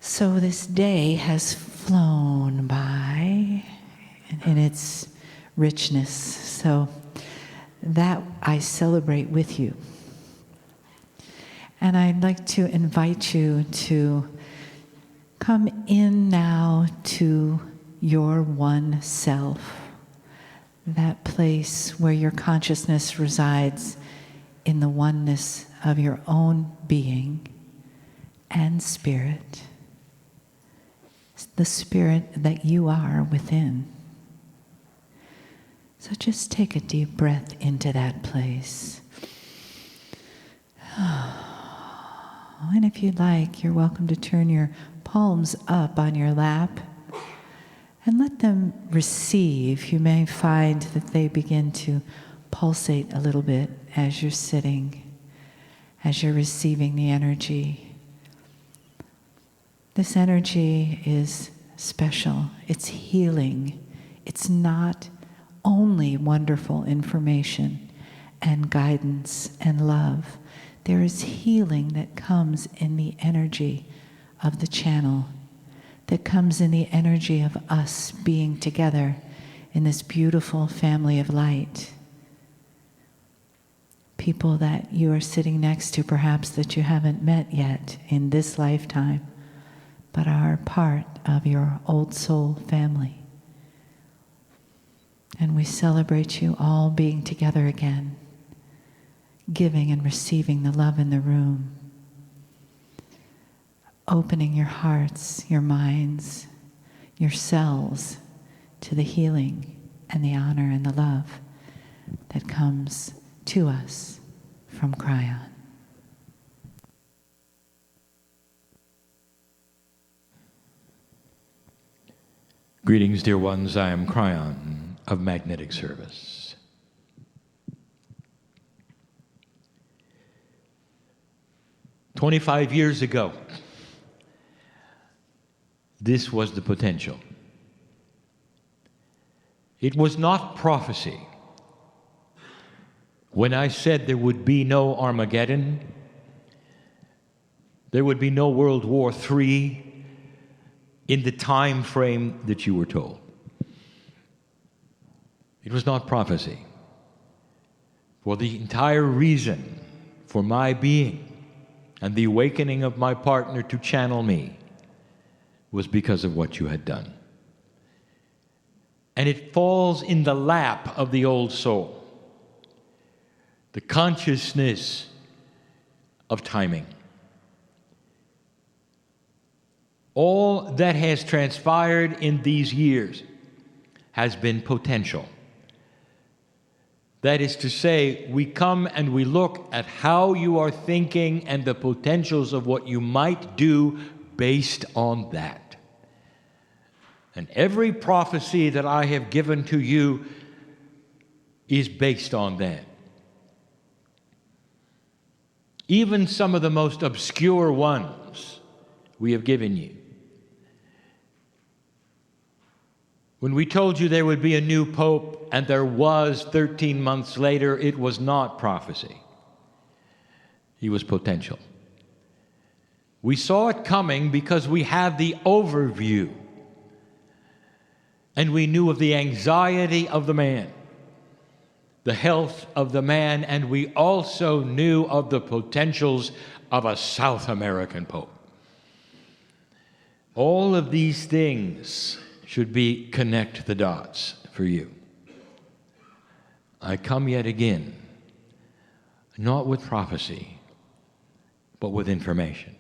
So this day has flown by in its richness, so that I celebrate with you. And I'd like to invite you to come in now to your one self, that place where your consciousness resides in the oneness of your own being and spirit, the spirit that you are within. So just take a deep breath into that place. And if you'd like, you're welcome to turn your palms up on your lap and let them receive. You may find that they begin to pulsate a little bit as you're sitting, as you're receiving the energy. This energy is special. It's healing. It's not only wonderful information and guidance and love. There is healing that comes in the energy of the channel, that comes in the energy of us being together in this beautiful family of light. People that you are sitting next to, perhaps that you haven't met yet in this lifetime, but are part of your old soul family. And we celebrate you all being together again, giving and receiving the love in the room, opening your hearts, your minds, your cells to the healing and the honor and the love that comes to us from Kryon. Greetings, dear ones. I am Kryon of Magnetic Service. "25 years ago, this was the potential. It was not prophecy. When I said there would be no Armageddon, there would be no World War III in the time frame that you were told. It was not prophecy. For the entire reason for my being and the awakening of my partner to channel me was because of what you had done. And it falls in the lap of the old soul, the consciousness of timing. All that has transpired in these years has been potential. That is to say, we come and we look at how you are thinking and the potentials of what you might do based on that. And every prophecy that I have given to you is based on that. Even some of the most obscure ones we have given you. When we told you there would be a new pope, and there was 13 months later, it was not prophecy. It was potential. We saw it coming because we had the overview, and we knew of the anxiety of the man, the health of the man, and we also knew of the potentials of a South American pope. All of these things should be connect the dots for you. I come yet again, not with prophecy, but with information.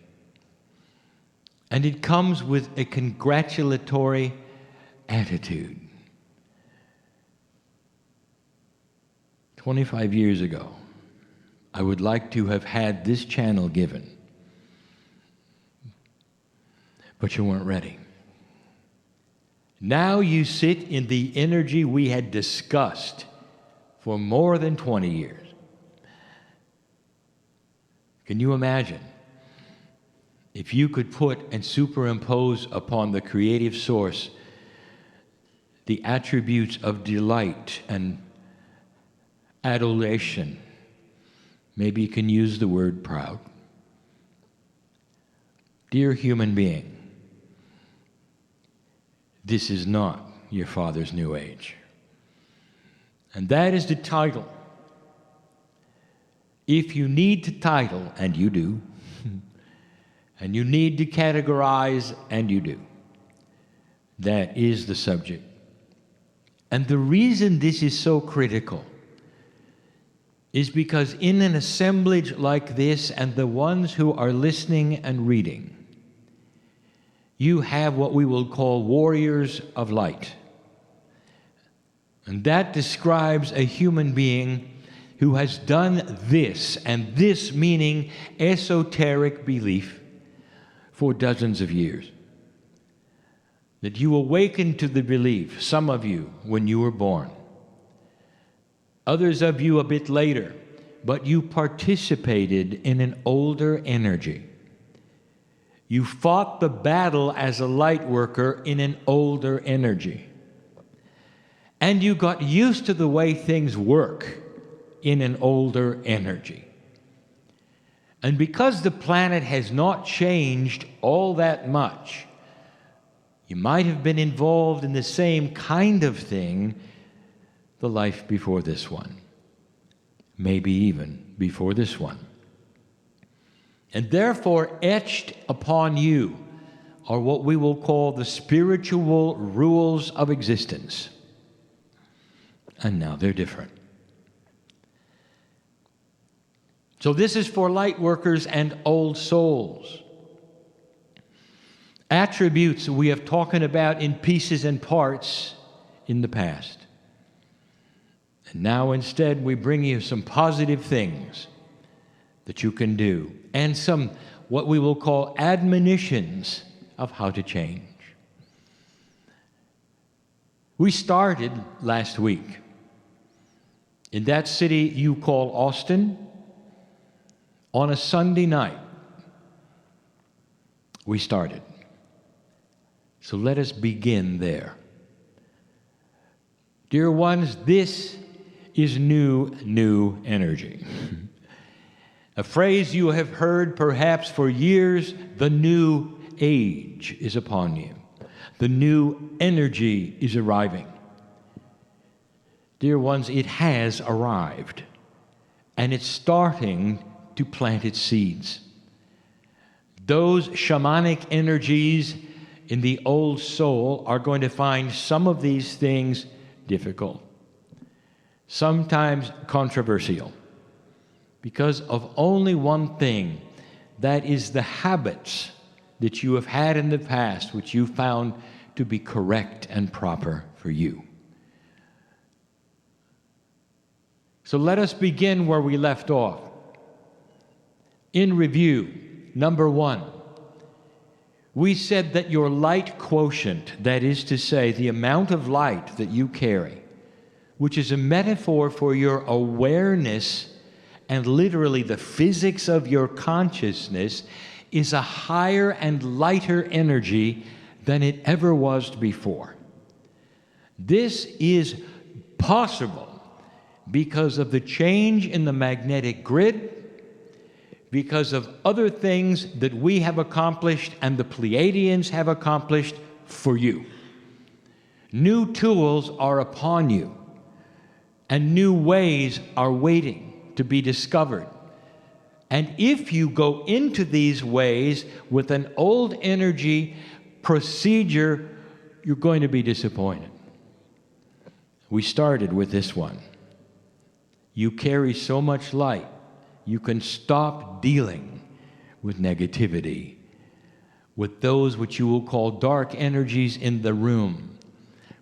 And it comes with a congratulatory attitude. 25 years ago, I would like to have had this channel given, but you weren't ready. Now you sit in the energy we had discussed for more than 20 years. Can you imagine if you could put and superimpose upon the creative source the attributes of delight and adoration? Maybe you can use the word proud. Dear human being, This is not your Father's New Age. And that is the title. If you need to title, and you do, and you need to categorize, and you do, that is the subject. And the reason this is so critical is because in an assemblage like this, and the ones who are listening and reading, you have what we will call warriors of light. And that describes a human being who has done this, and this meaning esoteric belief, for dozens of years. That you awakened to the belief, some of you, when you were born. Others of you a bit later, but you participated in an older energy. You fought the battle as a light worker in an older energy. And you got used to the way things work in an older energy. And because the planet has not changed all that much, you might have been involved in the same kind of thing the life before this one. Maybe even before this one. And therefore, etched upon you are what we will call the spiritual rules of existence. And now they're different. So this is for light workers and old souls. Attributes we have talked about in pieces and parts in the past. And now instead we bring you some positive things that you can do, and some what we will call admonitions of how to change. We started last week in that city you call Austin on a Sunday night. We started. So let us begin there. Dear ones, this is new energy. A phrase you have heard perhaps for years, the new age is upon you. The new energy is arriving. Dear ones, it has arrived, and it's starting to plant its seeds. Those shamanic energies in the old soul are going to find some of these things difficult, sometimes controversial, because of only one thing, that is the habits that you have had in the past, which you found to be correct and proper for you. So let us begin where we left off. In review, number 1, we said that your light quotient, that is to say, the amount of light that you carry, which is a metaphor for your awareness and literally the physics of your consciousness, is a higher and lighter energy than it ever was before. This is possible because of the change in the magnetic grid, because of other things that we have accomplished and the Pleiadians have accomplished for you. New tools are upon you, and new ways are waiting to be discovered. And if you go into these ways with an old energy procedure, you're going to be disappointed. We started with this one. You carry so much light, you can stop dealing with negativity, with those which you will call dark energies in the room.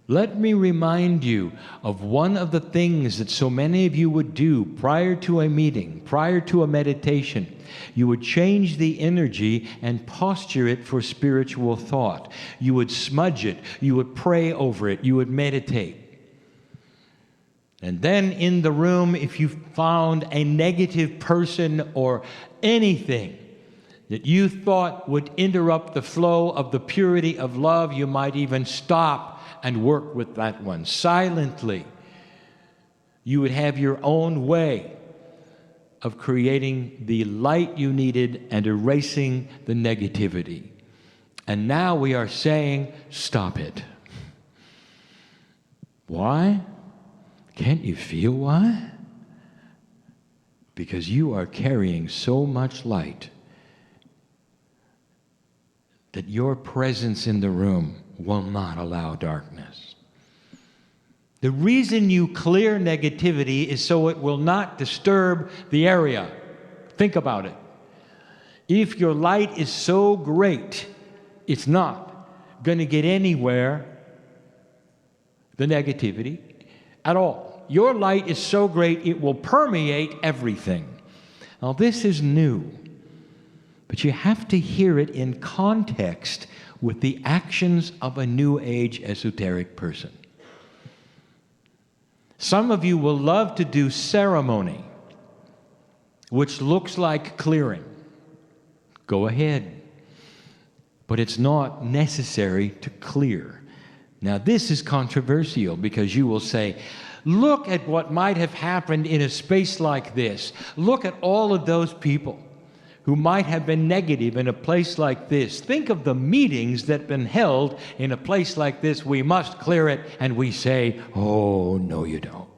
Let me remind you of one of the things that so many of you would do prior to a meeting, prior to a meditation. You would change the energy and posture it for spiritual thought. You would smudge it. You would pray over it. You would meditate. And then in the room, if you found a negative person or anything that you thought would interrupt the flow of the purity of love, you might even stop and work with that one silently. You would have your own way of creating the light you needed and erasing the negativity. And now we are saying, stop it. Why? Can't you feel why? Because you are carrying so much light that your presence in the room will not allow darkness. The reason you clear negativity is so it will not disturb the area. Think about it. If your light is so great, it's not going to get anywhere, the negativity, at all. Your light is so great, it will permeate everything. Now, this is new, but you have to hear it in context with the actions of a New Age esoteric person. Some of you will love to do ceremony, which looks like clearing. Go ahead. But it's not necessary to clear. Now, this is controversial because you will say, look at what might have happened in a space like this. Look at all of those people who might have been negative in a place like this. Think of the meetings that have been held in a place like this. We must clear it. And we say, oh, no, you don't.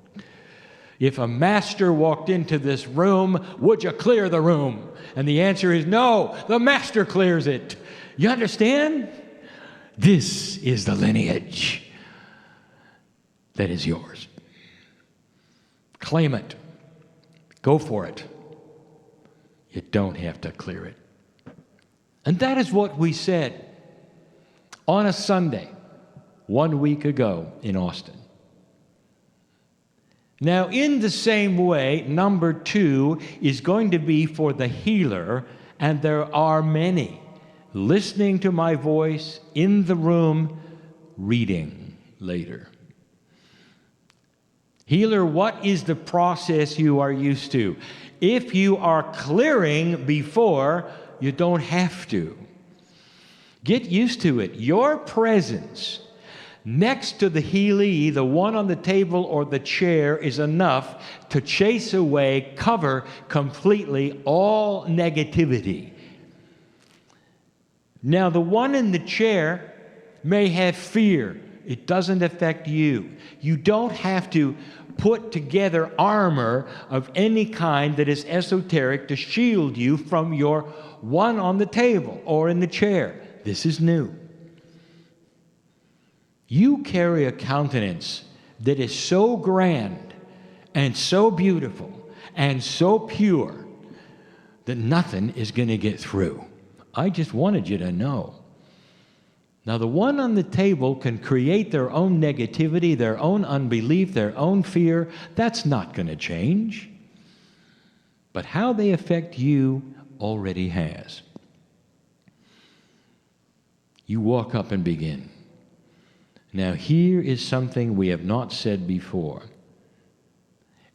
If a master walked into this room, would you clear the room? And the answer is no, the master clears it. You understand? This is the lineage that is yours. Claim it. Go for it. You don't have to clear it. And that is what we said on a Sunday 1 week ago in Austin. Now, in the same way, number 2 is going to be for the healer, and there are many listening to my voice in the room, reading later. Healer, what is the process you are used to? If you are clearing before, you don't have to. Get used to it. Your presence next to the healee, the one on the table or the chair, is enough to chase away, cover completely all negativity. Now, the one in the chair may have fear. It doesn't affect you. You don't have to put together armor of any kind that is esoteric to shield you from your one on the table or in the chair. This is new. You carry a countenance that is so grand and so beautiful and so pure that nothing is going to get through. I just wanted you to know. Now, the one on the table can create their own negativity, their own unbelief, their own fear. That's not going to change. But how they affect you already has. You walk up and begin. Now, here is something we have not said before.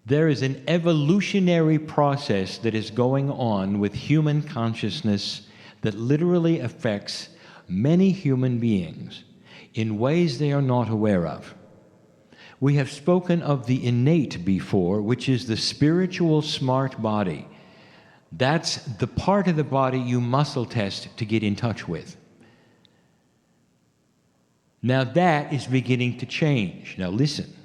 There is an evolutionary process that is going on with human consciousness that literally affects many human beings in ways they are not aware of. We have spoken of the innate before, which is the spiritual smart body. That's the part of the body you muscle test to get in touch with. Now that is beginning to change. Now listen.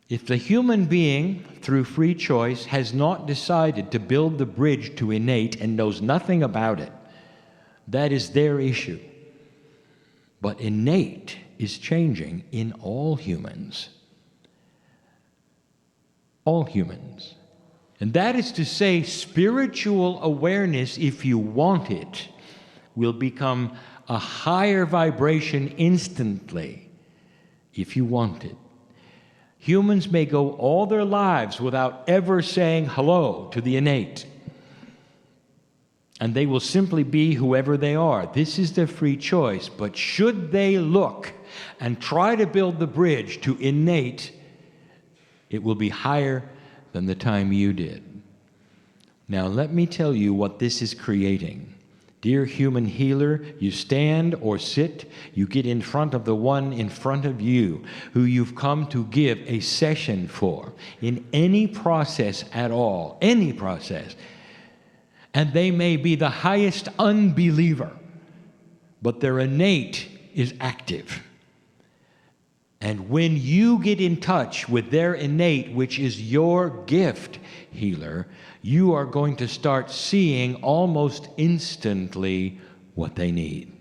If the human being, through free choice, has not decided to build the bridge to innate and knows nothing about it, that is their issue. But innate is changing in all humans. All humans. And that is to say, spiritual awareness, if you want it, will become a higher vibration instantly, if you want it. Humans may go all their lives without ever saying hello to the innate. And they will simply be whoever they are. This is their free choice. But should they look and try to build the bridge to innate, it will be higher than the time you did. Now, let me tell you what this is creating. Dear human healer, you stand or sit, you get in front of the one in front of you who you've come to give a session for in any process at all, any process. And they may be the highest unbeliever, but their innate is active. And when you get in touch with their innate, which is your gift, healer, you are going to start seeing almost instantly what they need.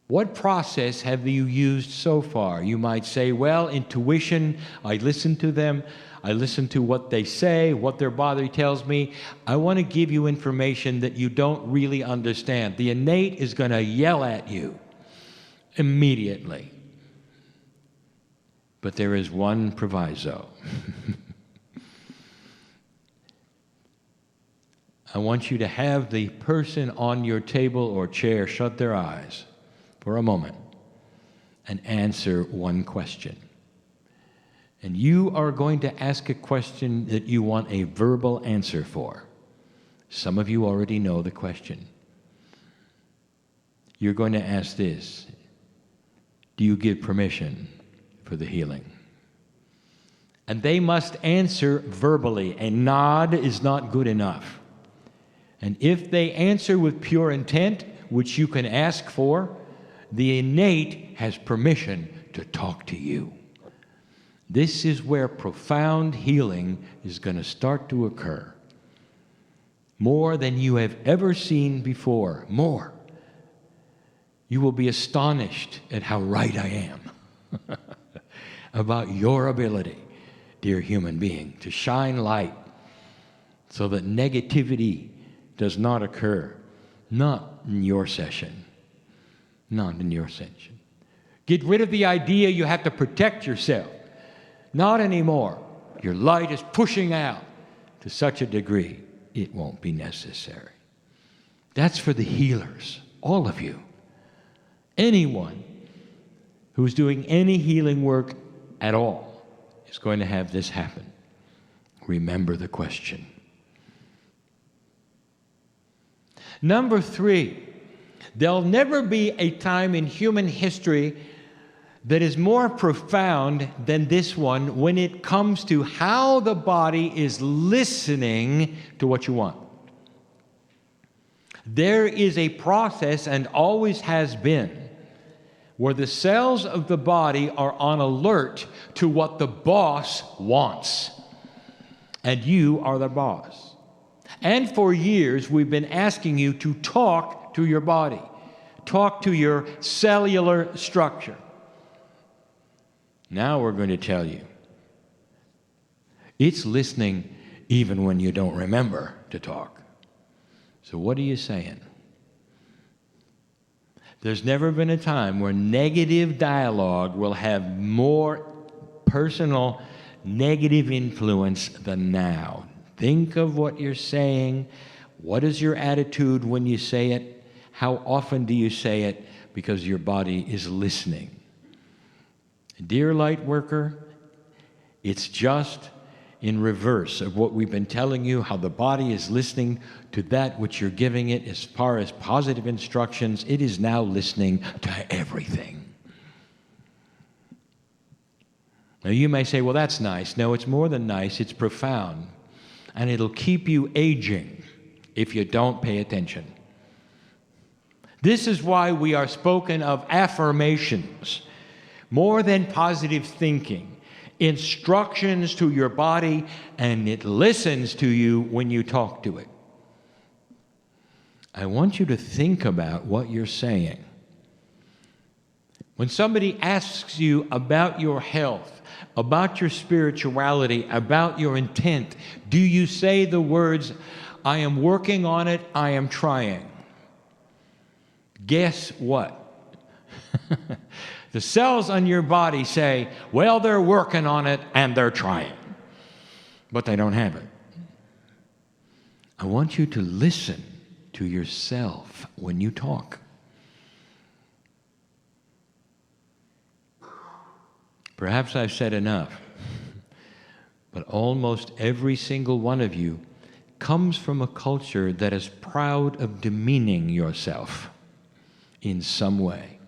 What process have you used so far? You might say, well, intuition, I listen to them. I listen to what they say, what their body tells me. I want to give you information that you don't really understand. The innate is going to yell at you immediately. But there is one proviso. I want you to have the person on your table or chair shut their eyes for a moment and answer one question. And you are going to ask a question that you want a verbal answer for. Some of you already know the question. You're going to ask this: do you give permission for the healing? And they must answer verbally. A nod is not good enough. And if they answer with pure intent, which you can ask for, the innate has permission to talk to you. This is where profound healing is going to start to occur. More than you have ever seen before. More. You will be astonished at how right I am about your ability, dear human being, to shine light so that negativity does not occur. Not in your session. Not in your session. Get rid of the idea you have to protect yourself. Not anymore. Your light is pushing out to such a degree, it won't be necessary. That's for the healers, all of you. Anyone who's doing any healing work at all is going to have this happen. Remember the question. Number 3, there'll never be a time in human history that is more profound than this one when it comes to how the body is listening to what you want. There is a process, and always has been, where the cells of the body are on alert to what the boss wants. And you are the boss. And for years, we've been asking you to talk to your body. Talk to your cellular structure. Now we're going to tell you. It's listening even when you don't remember to talk. So what are you saying? There's never been a time where negative dialogue will have more personal negative influence than now. Think of what you're saying. What is your attitude when you say it? How often do you say it? Because your body is listening. Dear light worker, it's just in reverse of what we've been telling you, how the body is listening to that which you're giving it as far as positive instructions. It is now listening to everything. Now you may say, well, that's nice. No, it's more than nice. It's profound. And it'll keep you aging if you don't pay attention. This is why we are spoken of affirmations, more than positive thinking, instructions to your body, and it listens to you when you talk to it. I want you to think about what you're saying. When somebody asks you about your health, about your spirituality, about your intent, do you say the words, I am working on it, I am trying? Guess what? The cells on your body say, well, they're working on it and they're trying, but they don't have it. I want you to listen to yourself when you talk. Perhaps I've said enough, but almost every single one of you comes from a culture that is proud of demeaning yourself in some way.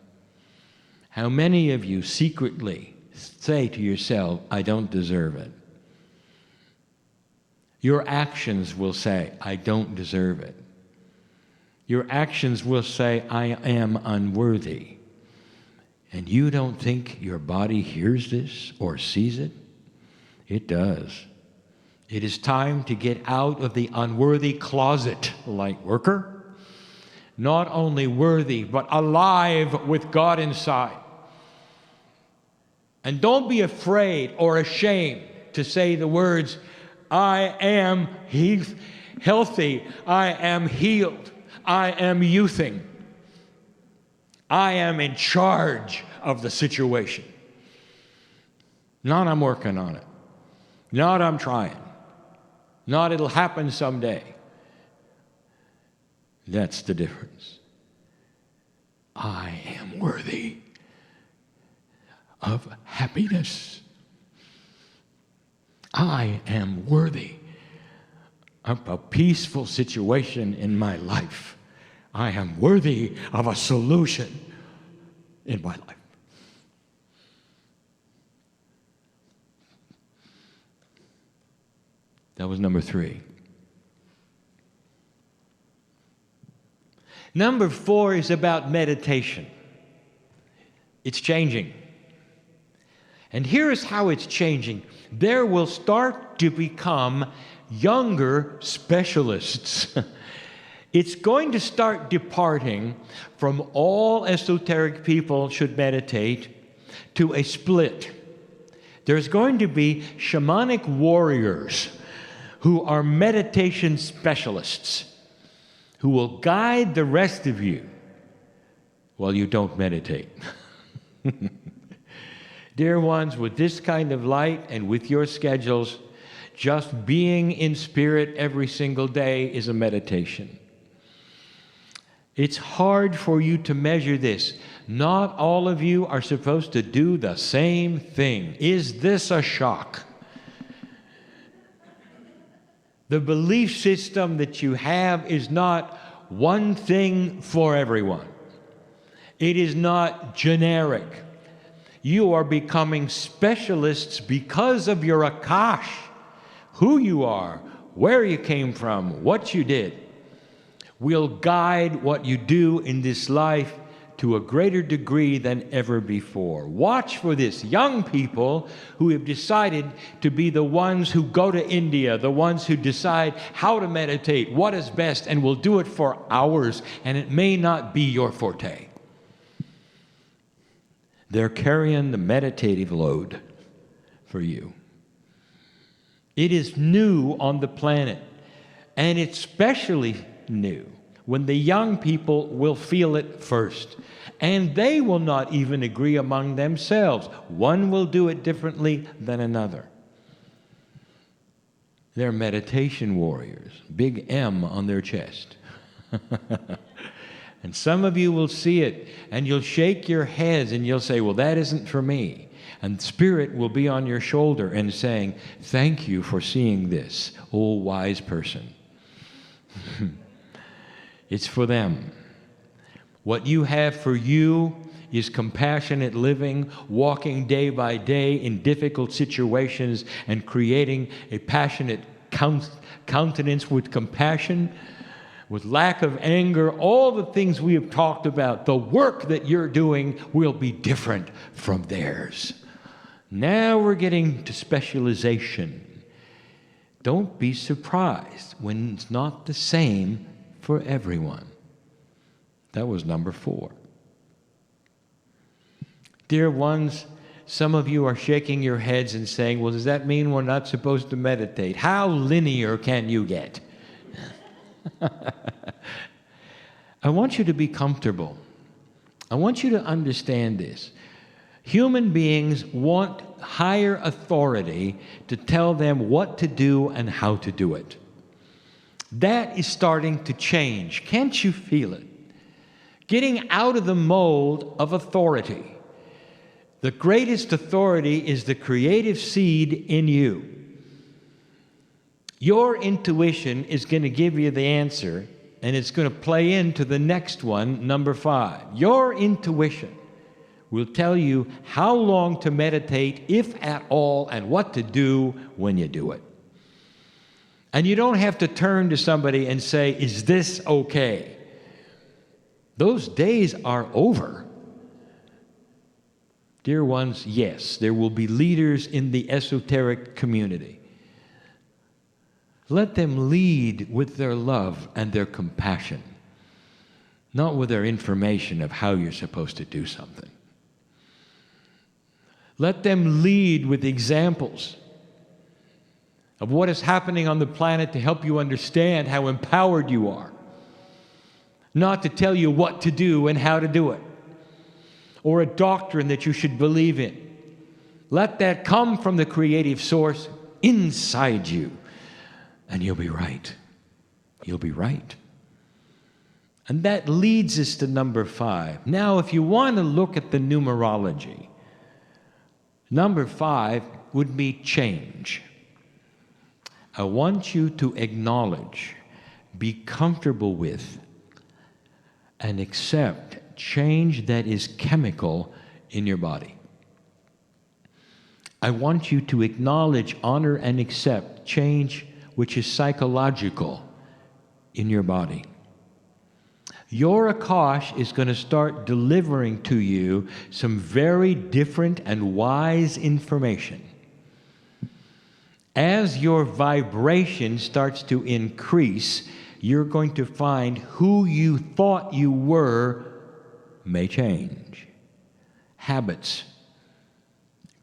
How many of you secretly say to yourself, I don't deserve it? Your actions will say, I don't deserve it. Your actions will say, I am unworthy. And you don't think your body hears this or sees it? It does. It is time to get out of the unworthy closet, light worker. Not only worthy, but alive with God inside. And don't be afraid or ashamed to say the words, I am healthy, I am healed, I am youthing. I am in charge of the situation. Not I'm working on it. Not I'm trying. Not it'll happen someday. That's the difference. I am worthy of happiness. I am worthy of a peaceful situation in my life. I am worthy of a solution in my life. That was number 3. Number 4 is about meditation. It's changing. And here is how it's changing. There will start to become younger specialists. It's going to start departing from all esoteric people should meditate to a split. There's going to be shamanic warriors who are meditation specialists who will guide the rest of you while you don't meditate. Dear ones, with this kind of light and with your schedules, just being in spirit every single day is a meditation. It's hard for you to measure this. Not all of you are supposed to do the same thing. Is this a shock? The belief system that you have is not one thing for everyone. It is not generic. You are becoming specialists because of your akash, who you are, where you came from, what you did. Will guide what you do in this life to a greater degree than ever before. Watch for this. Young people who have decided to be the ones who go to India, the ones who decide how to meditate, what is best, and will do it for hours, and it may not be your forte. They're carrying the meditative load for you. It is new on the planet, and it's especially new when the young people will feel it first. And they will not even agree among themselves. One will do it differently than another. They're meditation warriors, big M on their chest. And some of you will see it, and you'll shake your heads, and you'll say, well, that isn't for me. And Spirit will be on your shoulder and saying, thank you for seeing this, oh wise person. It's for them. What you have for you is compassionate living, walking day by day in difficult situations and creating a passionate countenance with compassion, with lack of anger, all the things we have talked about. The work that you're doing will be different from theirs. Now we're getting to specialization. Don't be surprised when it's not the same for everyone. That was number 4. Dear ones, some of you are shaking your heads and saying, well, does that mean we're not supposed to meditate? How linear can you get? I want you to be comfortable. I want you to understand this. Human beings want higher authority to tell them what to do and how to do it. That is starting to change. Can't you feel it? Getting out of the mold of authority. The greatest authority is the creative seed in you. Your intuition is going to give you the answer, and it's going to play into the next one, number 5. Your intuition will tell you how long to meditate, if at all, and what to do when you do it. And you don't have to turn to somebody and say, is this okay? Those days are over. Dear ones, yes, there will be leaders in the esoteric community. Let them lead with their love and their compassion, not with their information of how you're supposed to do something. Let them lead with examples of what is happening on the planet to help you understand how empowered you are, not to tell you what to do and how to do it, or a doctrine that you should believe in. Let that come from the creative source inside you, and you'll be right. You'll be right. And that leads us to number 5. Now, if you want to look at the numerology, number 5 would be change. I want you to acknowledge, be comfortable with, and accept change that is chemical in your body. I want you to acknowledge, honor, and accept change which is psychological in your body. Your Akash is going to start delivering to you some very different and wise information. As your vibration starts to increase, you're going to find who you thought you were may change. Habits,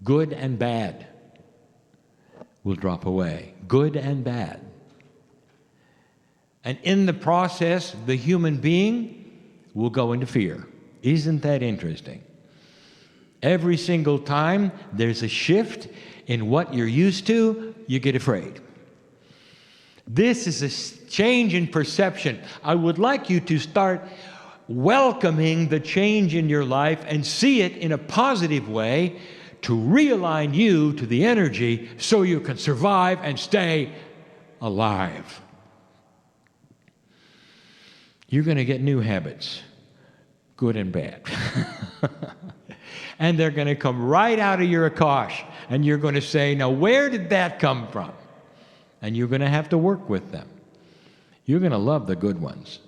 good and bad, will drop away. Good and bad. And in the process, the human being will go into fear. Isn't that interesting? Every single time there's a shift in what you're used to, you get afraid. This is a change in perception. I would like you to start welcoming the change in your life and see it in a positive way to realign you to the energy so you can survive and stay alive. You're going to get new habits, good and bad. And they're going to come right out of your Akash. And you're going to say, now where did that come from? And you're going to have to work with them. You're going to love the good ones.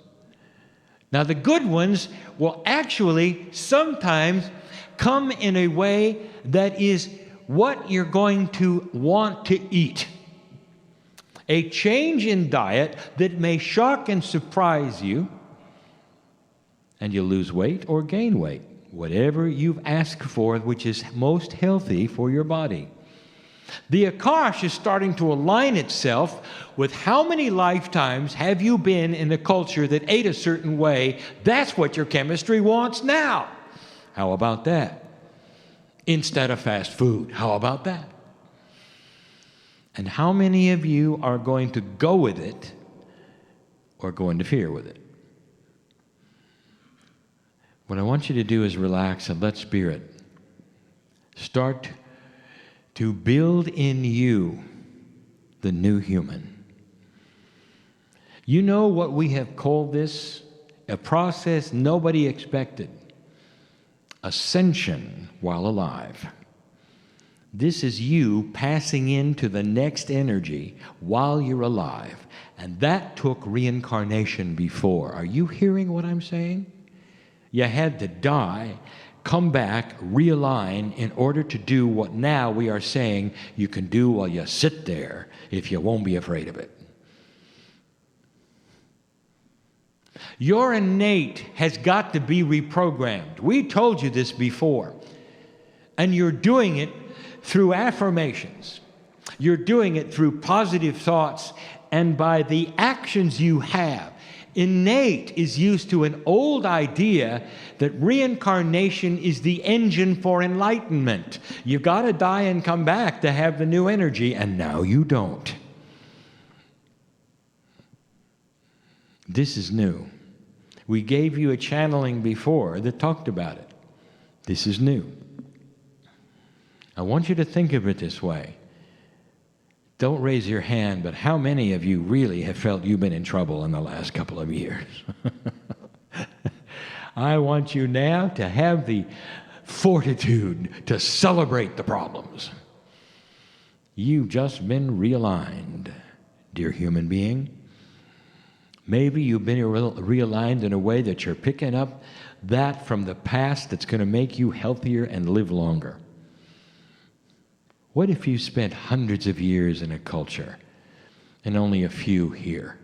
Now the good ones will actually sometimes come in a way that is what you're going to want to eat. A change in diet that may shock and surprise you, and you'll lose weight or gain weight, whatever you've asked for, which is most healthy for your body. The Akash is starting to align itself with how many lifetimes have you been in a culture that ate a certain way. That's what your chemistry wants now. How about that? Instead of fast food, how about that? And how many of you are going to go with it or go into fear with it? What I want you to do is relax and let Spirit start to build in you the new human. You know what we have called this? A process nobody expected. Ascension while alive. This is you passing into the next energy while you're alive. And that took reincarnation before. Are you hearing what I'm saying? You had to die, come back, realign in order to do what now we are saying you can do while you sit there if you won't be afraid of it. Your innate has got to be reprogrammed. We told you this before. And you're doing it through affirmations. You're doing it through positive thoughts and by the actions you have. Innate is used to an old idea that reincarnation is the engine for enlightenment. You've got to die and come back to have the new energy, and now you don't. This is new. We gave you a channeling before that talked about it. This is new. I want you to think of it this way. Don't raise your hand, but how many of you really have felt you've been in trouble in the last couple of years? I want you now to have the fortitude to celebrate the problems. You've just been realigned, dear human being. Maybe you've been realigned in a way that you're picking up that from the past that's going to make you healthier and live longer. What if you spent hundreds of years in a culture and only a few here?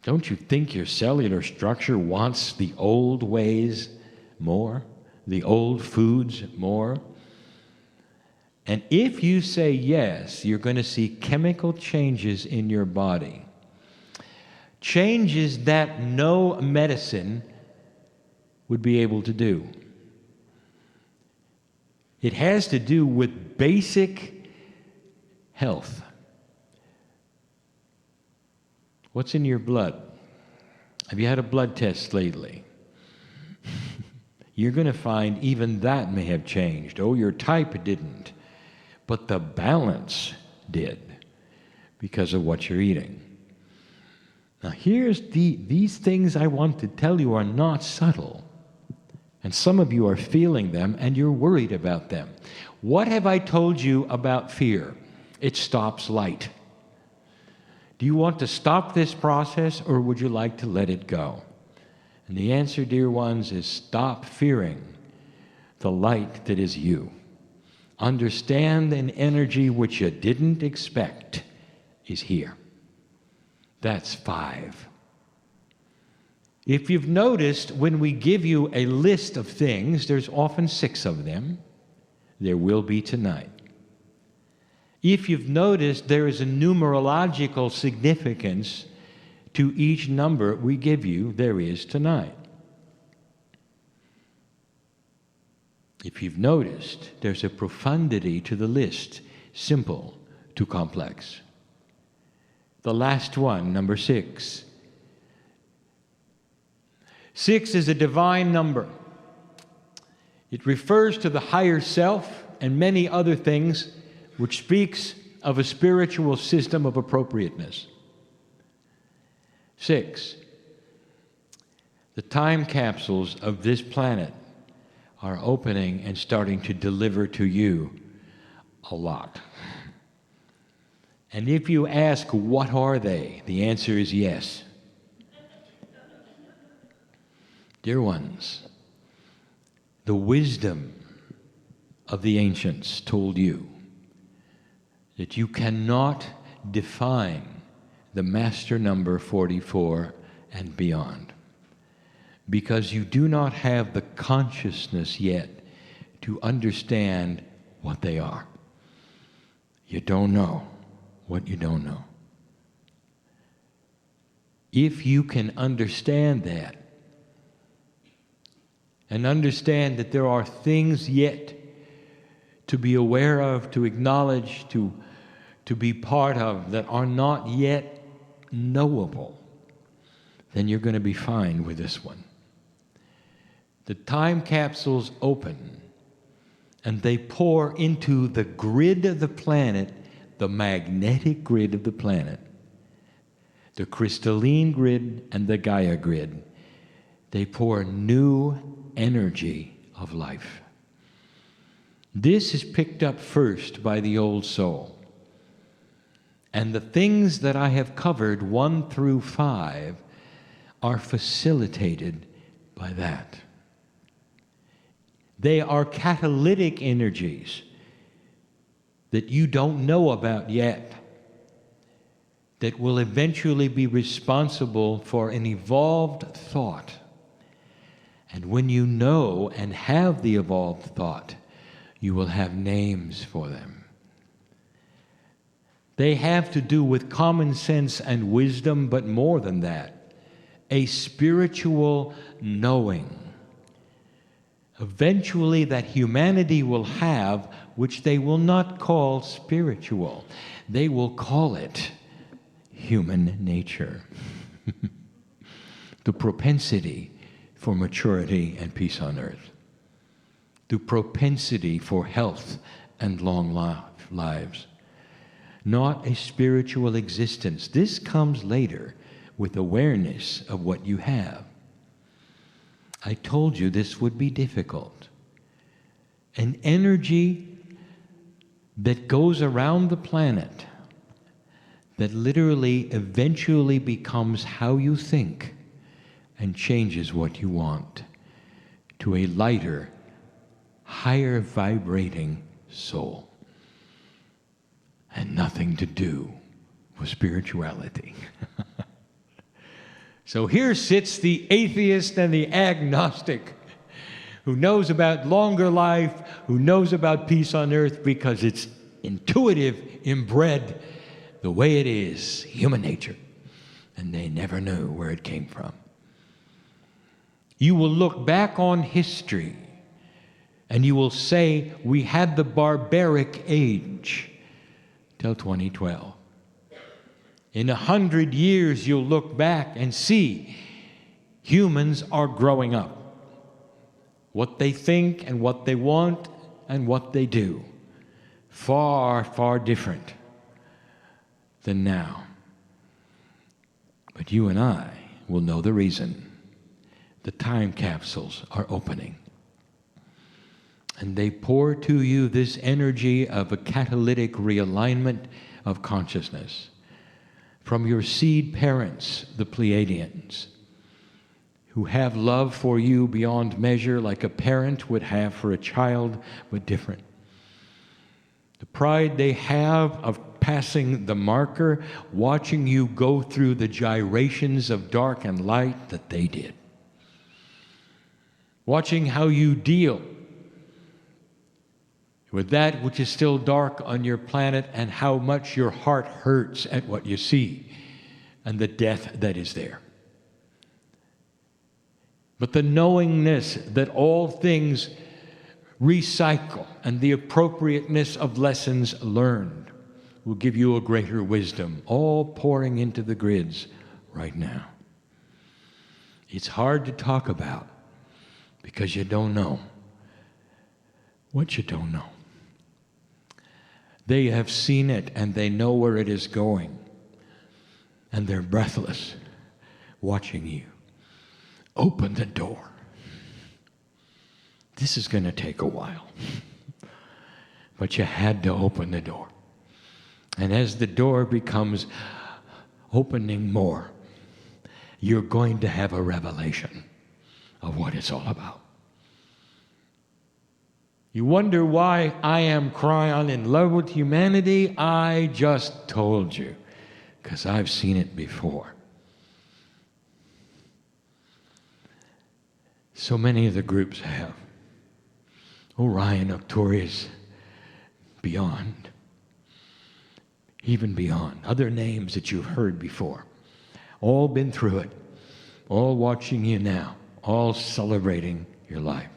Don't you think your cellular structure wants the old ways more, the old foods more? And if you say yes, you're going to see chemical changes in your body. Changes that no medicine would be able to do. It has to do with basic health. What's in your blood? Have you had a blood test lately? You're going to find even that may have changed. Oh, your type didn't, but the balance did because of what you're eating. Now, these things I want to tell you are not subtle. And some of you are feeling them and you're worried about them. What have I told you about fear? It stops light. Do you want to stop this process or would you like to let it go? And the answer, dear ones, is stop fearing the light that is you. Understand an energy which you didn't expect is here. That's 5. If you've noticed, when we give you a list of things, there's often 6 of them. There will be tonight. If you've noticed, there is a numerological significance to each number we give you. There is tonight. If you've noticed, there's a profundity to the list, simple to complex. The last one, number 6. 6 is a divine number. It refers to the higher self and many other things, which speaks of a spiritual system of appropriateness. 6. The time capsules of this planet are opening and starting to deliver to you a lot. And if you ask, what are they? The answer is yes. Dear ones, the wisdom of the ancients told you that you cannot define the master number 44 and beyond because you do not have the consciousness yet to understand what they are. You don't know what you don't know. If you can understand that, and understand that there are things yet to be aware of, to acknowledge, to be part of that are not yet knowable, then you're going to be fine with this one. The time capsules open and they pour into the grid of the planet, the magnetic grid of the planet, the crystalline grid and the Gaia grid. They pour new energy of life. This is picked up first by the old soul. And the things that I have covered 1 through 5 are facilitated by that. They are catalytic energies that you don't know about yet, that will eventually be responsible for an evolved thought. And when you know and have the evolved thought, you will have names for them. They have to do with common sense and wisdom, but more than that, a spiritual knowing. Eventually that humanity will have, which they will not call spiritual. They will call it human nature. The propensity for maturity and peace on earth. The propensity for health and long lives. Not a spiritual existence. This comes later with awareness of what you have. I told you this would be difficult. An energy that goes around the planet that literally eventually becomes how you think and changes what you want to a lighter, higher vibrating soul. And nothing to do with spirituality. So here sits the atheist and the agnostic who knows about longer life, who knows about peace on earth because it's intuitive, inbred, the way it is, human nature. And they never knew where it came from. You will look back on history and you will say, we had the barbaric age till 2012. In 100 years, you'll look back and see humans are growing up. What they think and what they want and what they do. Far, far different than now. But you and I will know the reason. The time capsules are opening. And they pour to you this energy of a catalytic realignment of consciousness from your seed parents, the Pleiadians, who have love for you beyond measure like a parent would have for a child, but different. The pride they have of passing the marker, watching you go through the gyrations of dark and light that they did. Watching how you deal with that which is still dark on your planet and how much your heart hurts at what you see and the death that is there. But the knowingness that all things recycle and the appropriateness of lessons learned will give you a greater wisdom, all pouring into the grids right now. It's hard to talk about because you don't know what you don't know. They have seen it and they know where it is going. And they're breathless, watching you. Open the door. This is going to take a while. But you had to open the door. And as the door becomes opening more, you're going to have a revelation of what it's all about. You wonder why I am Kryon in love with humanity? I just told you, because I've seen it before. So many of the groups have. Orion, Arcturus, beyond. Even beyond. Other names that you've heard before. All been through it. All watching you now. All celebrating your life.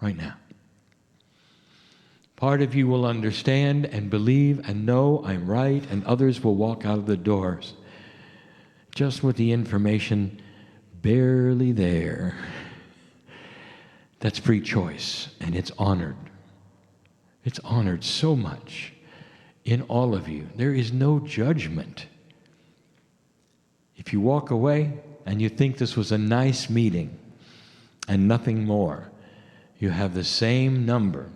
Right now. Part of you will understand and believe and know I'm right, and others will walk out of the doors just with the information barely there. That's free choice, and it's honored. It's honored so much in all of you. There is no judgment. If you walk away and you think this was a nice meeting and nothing more, you have the same number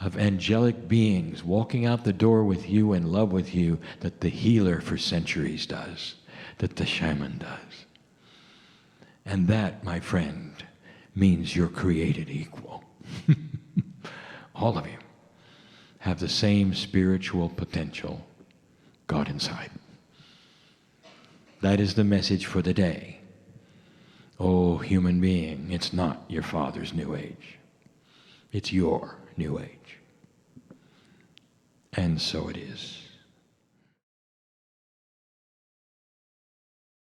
of angelic beings walking out the door with you, in love with you, that the healer for centuries does, that the shaman does. And that, my friend, means you're created equal. All of you have the same spiritual potential, God inside. That is the message for the day. Oh, human being, it's not your father's new age. It's your new age. And so it is.